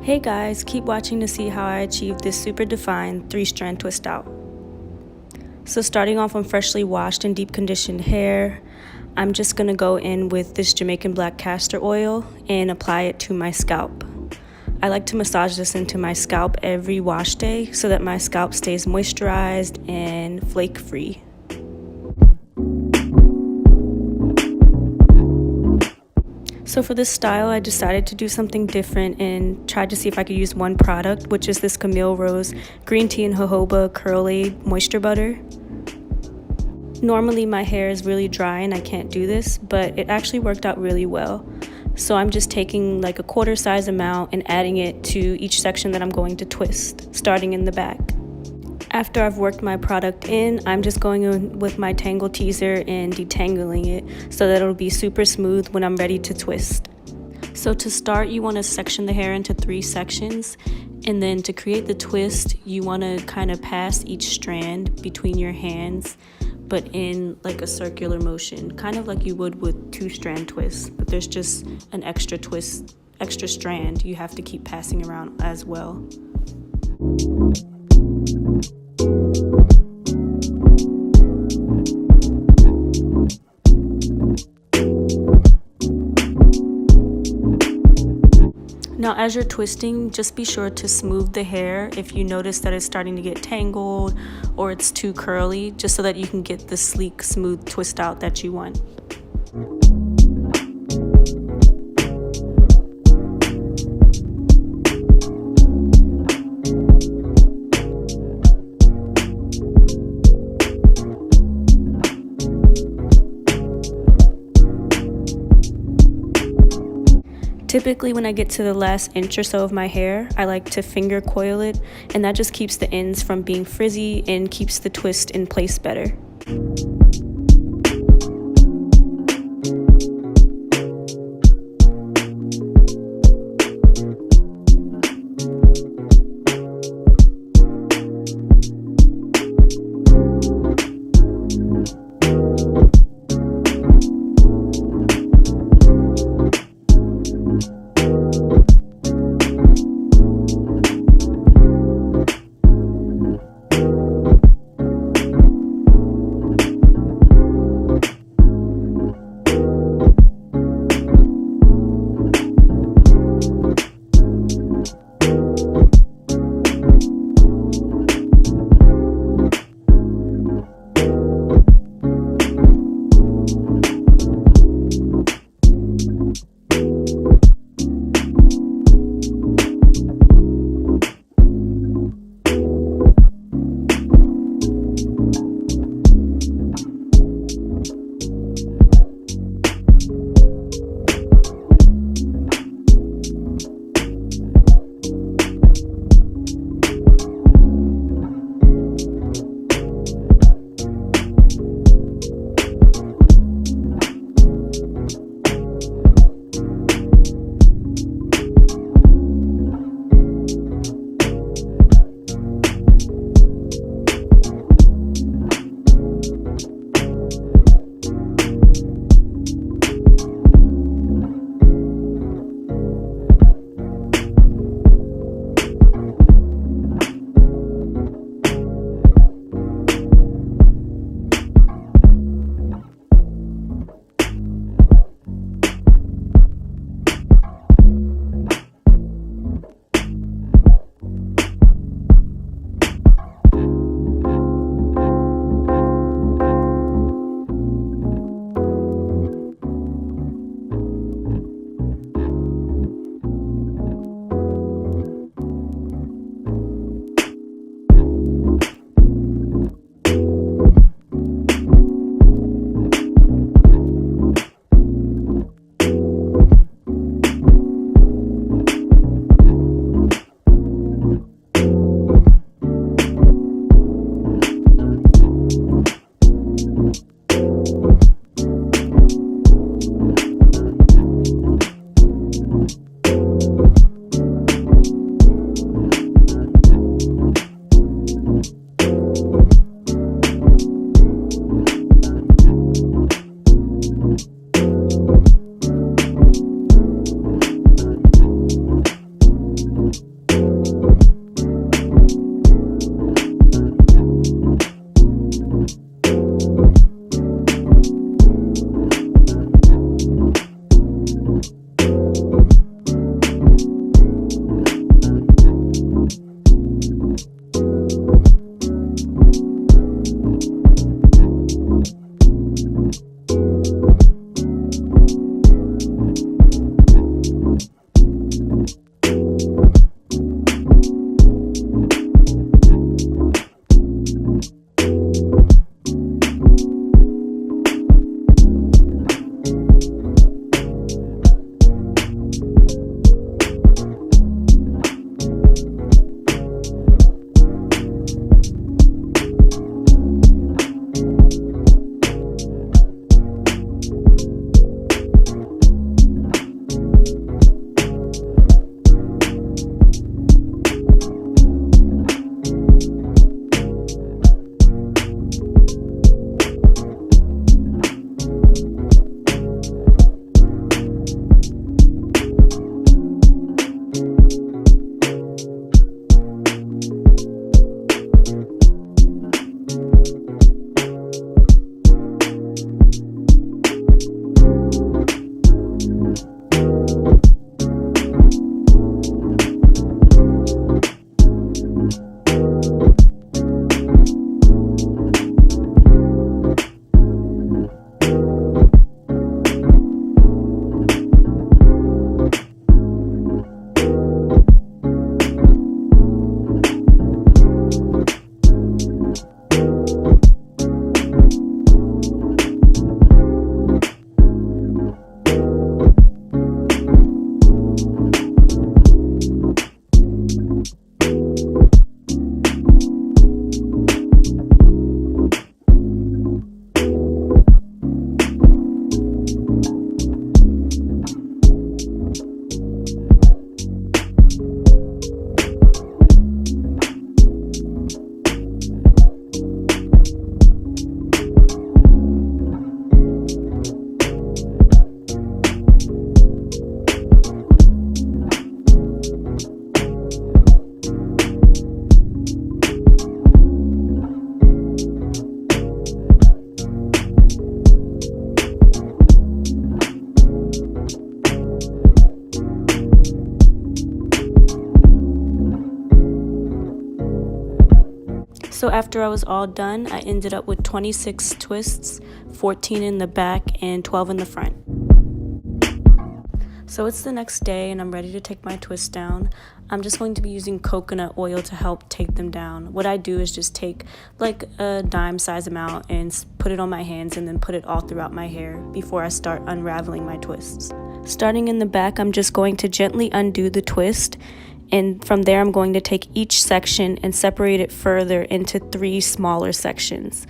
Hey guys, keep watching to see how I achieved this super defined 3-strand twist out. So starting off on freshly washed and deep conditioned hair, I'm just going to go in with this Jamaican black castor oil and apply it to my scalp. I like to massage this into my scalp every wash day so that my scalp stays moisturized and flake free. So for this style, I decided to do something different and tried to see if I could use one product, which is this Camille Rose Green Tea and Jojoba Curlaide Moisture Butter. Normally my hair is really dry and I can't do this, but it actually worked out really well. So I'm just taking like a quarter size amount and adding it to each section that I'm going to twist, starting in the back. After I've worked my product in, I'm just going in with my tangle teaser and detangling it so that it'll be super smooth when I'm ready to twist. So to start, you want to section the hair into 3 sections, and then to create the twist, you want to kind of pass each strand between your hands, but in like a circular motion, kind of like you would with 2-strand twists, but there's just an extra twist, extra strand you have to keep passing around as well. Now as you're twisting, just be sure to smooth the hair if you notice that it's starting to get tangled or it's too curly, just so that you can get the sleek, smooth twist out that you want. Typically when I get to the last inch or so of my hair, I like to finger coil it, and that just keeps the ends from being frizzy and keeps the twist in place better. So after I was all done, I ended up with 26 twists, 14 in the back and 12 in the front. So it's the next day and I'm ready to take my twists down. I'm just going to be using coconut oil to help take them down. What I do is just take like a dime size amount and put it on my hands and then put it all throughout my hair before I start unraveling my twists. Starting in the back, I'm just going to gently undo the twist, and from there I'm going to take each section and separate it further into 3 smaller sections.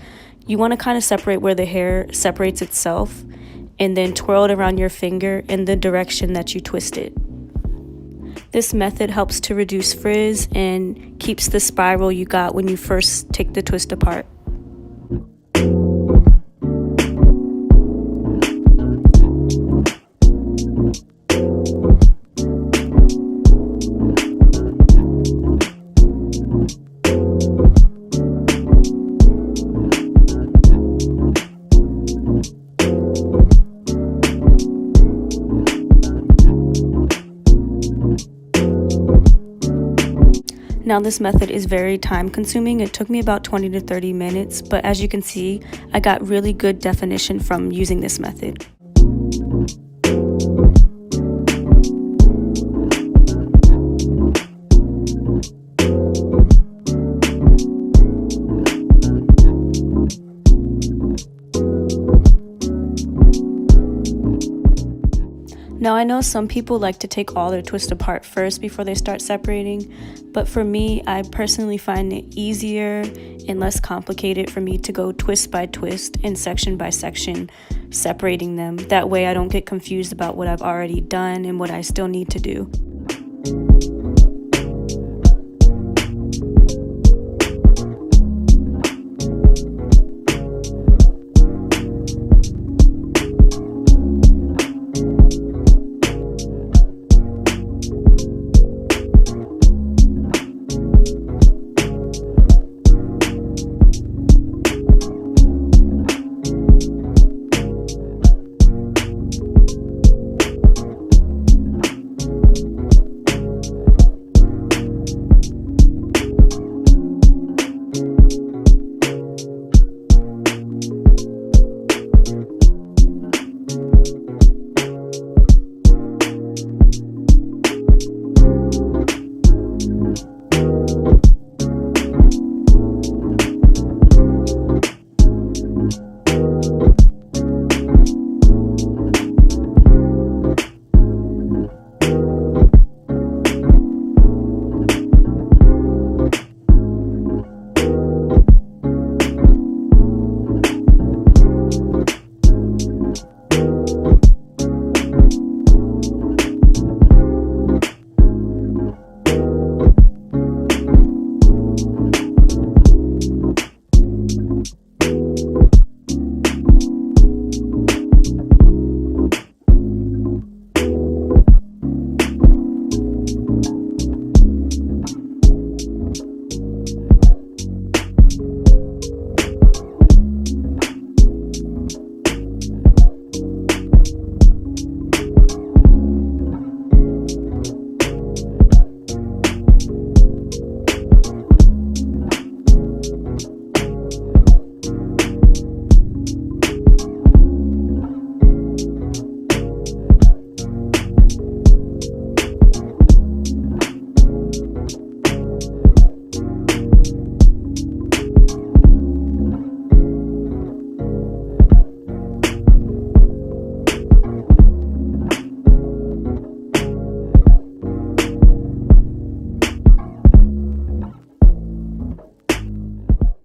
You want to kind of separate where the hair separates itself, and then twirl it around your finger in the direction that you twist it. This method helps to reduce frizz and keeps the spiral you got when you first take the twist apart. Now this method is very time consuming. It took me about 20 to 30 minutes, but as you can see, I got really good definition from using this method. Now I know some people like to take all their twists apart first before they start separating, but for me, I personally find it easier and less complicated for me to go twist by twist and section by section, separating them. That way I don't get confused about what I've already done and what I still need to do.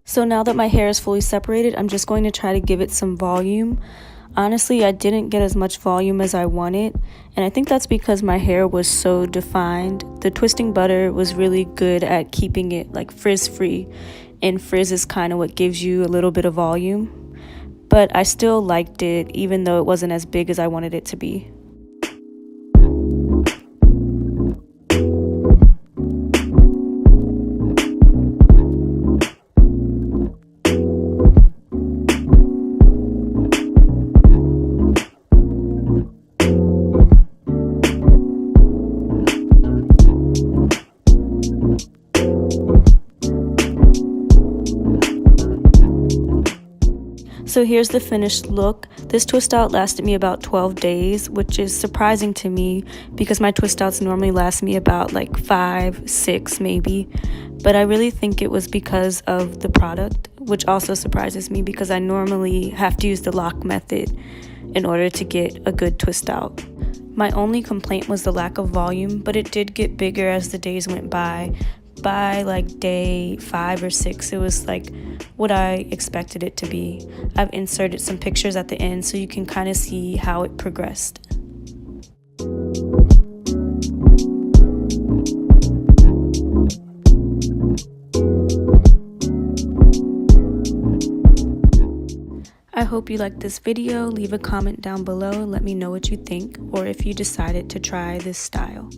So now that my hair is fully separated, I'm just going to try to give it some volume. Honestly, I didn't get as much volume as I wanted, and I think that's because my hair was so defined. The twisting butter was really good at keeping it like frizz-free, and frizz is kind of what gives you a little bit of volume. But I still liked it, even though it wasn't as big as I wanted it to be. So here's the finished look. This twist out lasted me about 12 days, which is surprising to me because my twist outs normally last me about like 5, 6 maybe. But I really think it was because of the product, which also surprises me because I normally have to use the lock method in order to get a good twist out. My only complaint was the lack of volume, but it did get bigger as the days went by. By like day 5 or 6, it was like what I expected it to be. I've inserted some pictures at the end so you can kind of see how it progressed. I hope you liked this video. Leave a comment down below and let me know what you think, or if you decided to try this style.